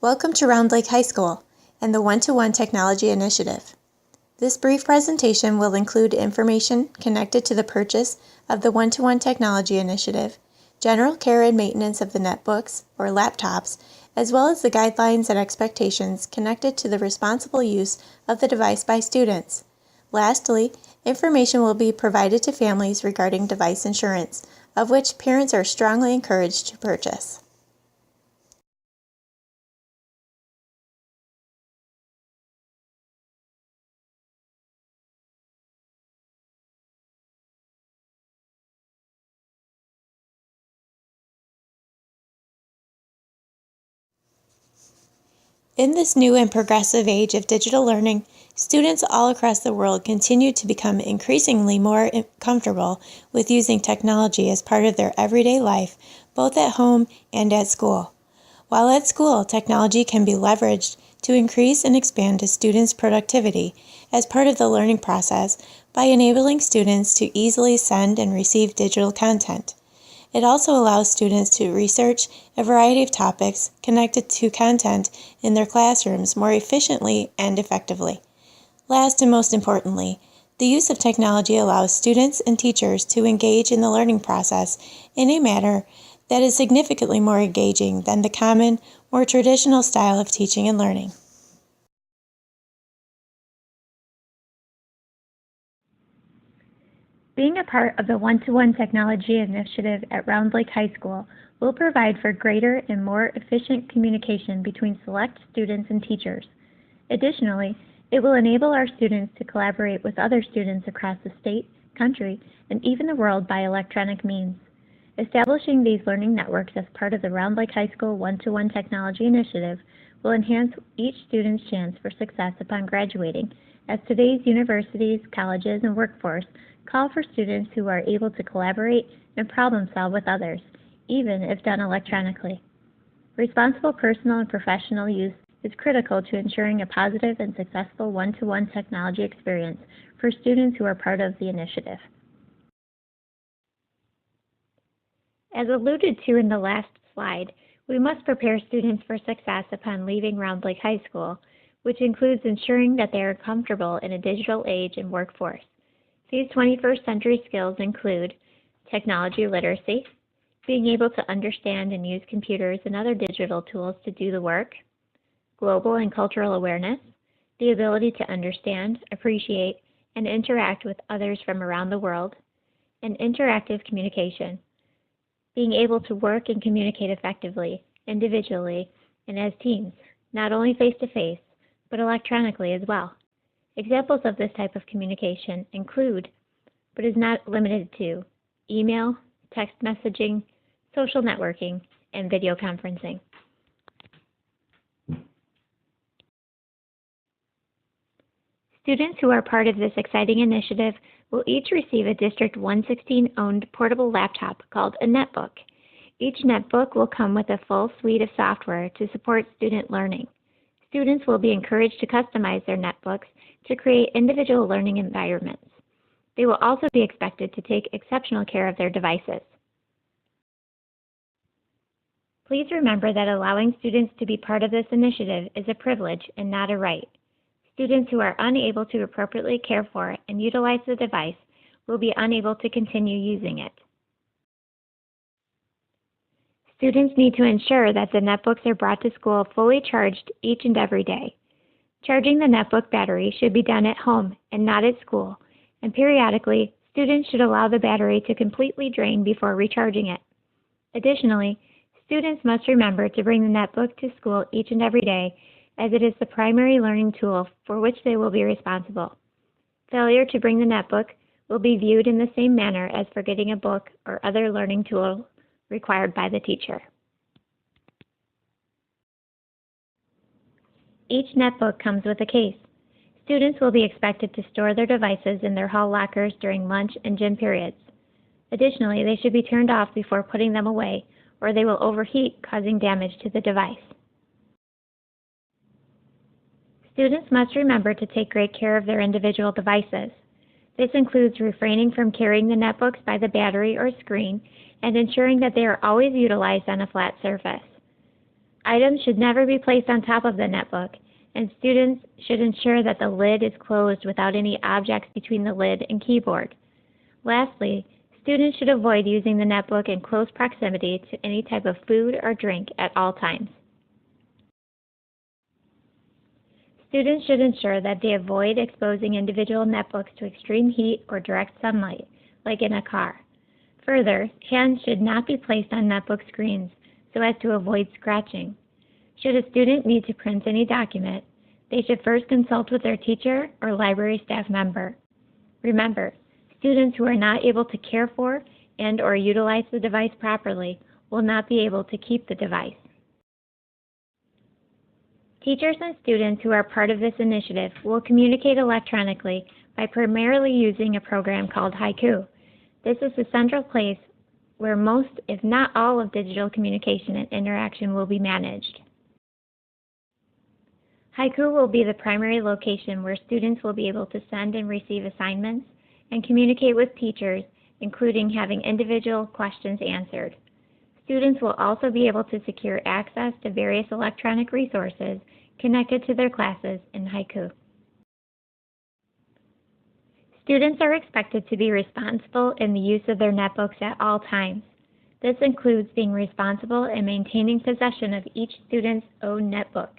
Welcome to Round Lake High School and the One-to-One Technology Initiative. This brief presentation will include information connected to the purchase of the One-to-One Technology Initiative, general care and maintenance of the netbooks or laptops, as well as the guidelines and expectations connected to the responsible use of the device by students. Lastly, information will be provided to families regarding device insurance, of which parents are strongly encouraged to purchase. In this new and progressive age of digital learning, students all across the world continue to become increasingly more comfortable with using technology as part of their everyday life, both at home and at school. While at school, technology can be leveraged to increase and expand a student's productivity as part of the learning process by enabling students to easily send and receive digital content. It also allows students to research a variety of topics connected to content in their classrooms more efficiently and effectively. Last and most importantly, the use of technology allows students and teachers to engage in the learning process in a manner that is significantly more engaging than the common, more traditional style of teaching and learning. Being a part of the One-to-One Technology Initiative at Round Lake High School will provide for greater and more efficient communication between select students and teachers. Additionally, it will enable our students to collaborate with other students across the state, country, and even the world by electronic means. Establishing these learning networks as part of the Round Lake High School One-to-One Technology Initiative will enhance each student's chance for success upon graduating, as today's universities, colleges, and workforce call for students who are able to collaborate and problem solve with others, even if done electronically. Responsible personal and professional use is critical to ensuring a positive and successful one-to-one technology experience for students who are part of the initiative. As alluded to in the last slide, we must prepare students for success upon leaving Round Lake High School, which includes ensuring that they are comfortable in a digital age and workforce. These 21st century skills include technology literacy, being able to understand and use computers and other digital tools to do the work, global and cultural awareness, the ability to understand, appreciate, and interact with others from around the world, and interactive communication, being able to work and communicate effectively, individually, and as teams, not only face-to-face, but electronically as well. Examples of this type of communication include, but is not limited to, email, text messaging, social networking, and video conferencing. Students who are part of this exciting initiative will each receive a District 116-owned portable laptop called a netbook. Each netbook will come with a full suite of software to support student learning. Students will be encouraged to customize their netbooks to create individual learning environments. They will also be expected to take exceptional care of their devices. Please remember that allowing students to be part of this initiative is a privilege and not a right. Students who are unable to appropriately care for and utilize the device will be unable to continue using it. Students need to ensure that the netbooks are brought to school fully charged each and every day. Charging the netbook battery should be done at home and not at school, and periodically, students should allow the battery to completely drain before recharging it. Additionally, students must remember to bring the netbook to school each and every day, as it is the primary learning tool for which they will be responsible. Failure to bring the netbook will be viewed in the same manner as forgetting a book or other learning tool required by the teacher. Each netbook comes with a case. Students will be expected to store their devices in their hall lockers during lunch and gym periods. Additionally, they should be turned off before putting them away, or they will overheat, causing damage to the device. Students must remember to take great care of their individual devices. This includes refraining from carrying the netbooks by the battery or screen and ensuring that they are always utilized on a flat surface. Items should never be placed on top of the netbook, and students should ensure that the lid is closed without any objects between the lid and keyboard. Lastly, students should avoid using the netbook in close proximity to any type of food or drink at all times. Students should ensure that they avoid exposing individual netbooks to extreme heat or direct sunlight, like in a car. Further, hands should not be placed on netbook screens so as to avoid scratching. Should a student need to print any document, they should first consult with their teacher or library staff member. Remember, students who are not able to care for and/or utilize the device properly will not be able to keep the device. Teachers and students who are part of this initiative will communicate electronically by primarily using a program called Haiku. This is the central place where most, if not all, of digital communication and interaction will be managed. Haiku will be the primary location where students will be able to send and receive assignments and communicate with teachers, including having individual questions answered. Students will also be able to secure access to various electronic resources connected to their classes in Haiku. Students are expected to be responsible in the use of their netbooks at all times. This includes being responsible in maintaining possession of each student's own netbook.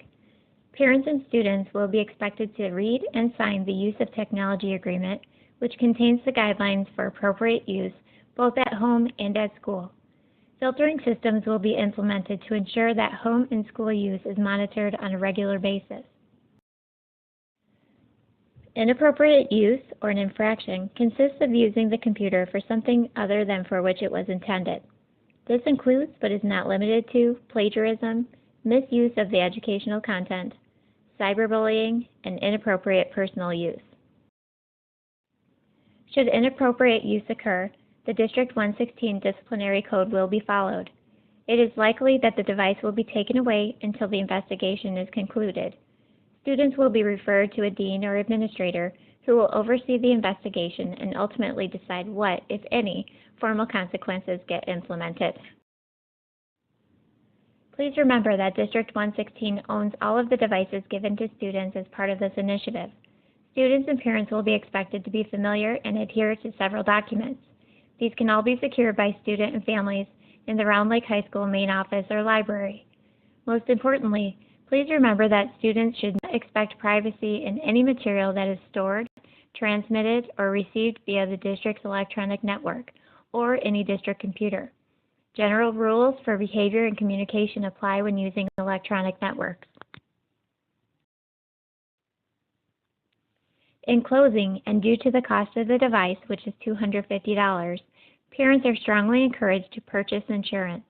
Parents and students will be expected to read and sign the Use of Technology Agreement, which contains the guidelines for appropriate use both at home and at school. Filtering systems will be implemented to ensure that home and school use is monitored on a regular basis. Inappropriate use, or an infraction, consists of using the computer for something other than for which it was intended. This includes, but is not limited to, plagiarism, misuse of the educational content, cyberbullying, and inappropriate personal use. Should inappropriate use occur, the District 116 disciplinary code will be followed. It is likely that the device will be taken away until the investigation is concluded. Students will be referred to a dean or administrator who will oversee the investigation and ultimately decide what, if any, formal consequences get implemented. Please remember that District 116 owns all of the devices given to students as part of this initiative. Students and parents will be expected to be familiar and adhere to several documents. These can all be secured by student and families in the Round Lake High School main office or library. Most importantly, please remember that students should not expect privacy in any material that is stored, transmitted, or received via the district's electronic network or any district computer. General rules for behavior and communication apply when using electronic networks. In closing, and due to the cost of the device, which is $250, parents are strongly encouraged to purchase insurance.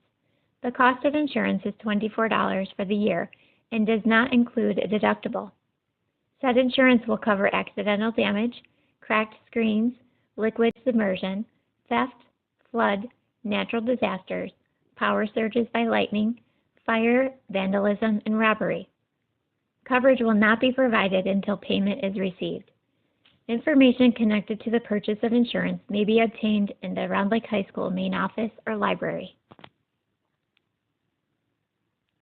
The cost of insurance is $24 for the year and does not include a deductible. Said insurance will cover accidental damage, cracked screens, liquid submersion, theft, flood, natural disasters, power surges by lightning, fire, vandalism, and robbery. Coverage will not be provided until payment is received. Information connected to the purchase of insurance may be obtained in the Round Lake High School main office or library.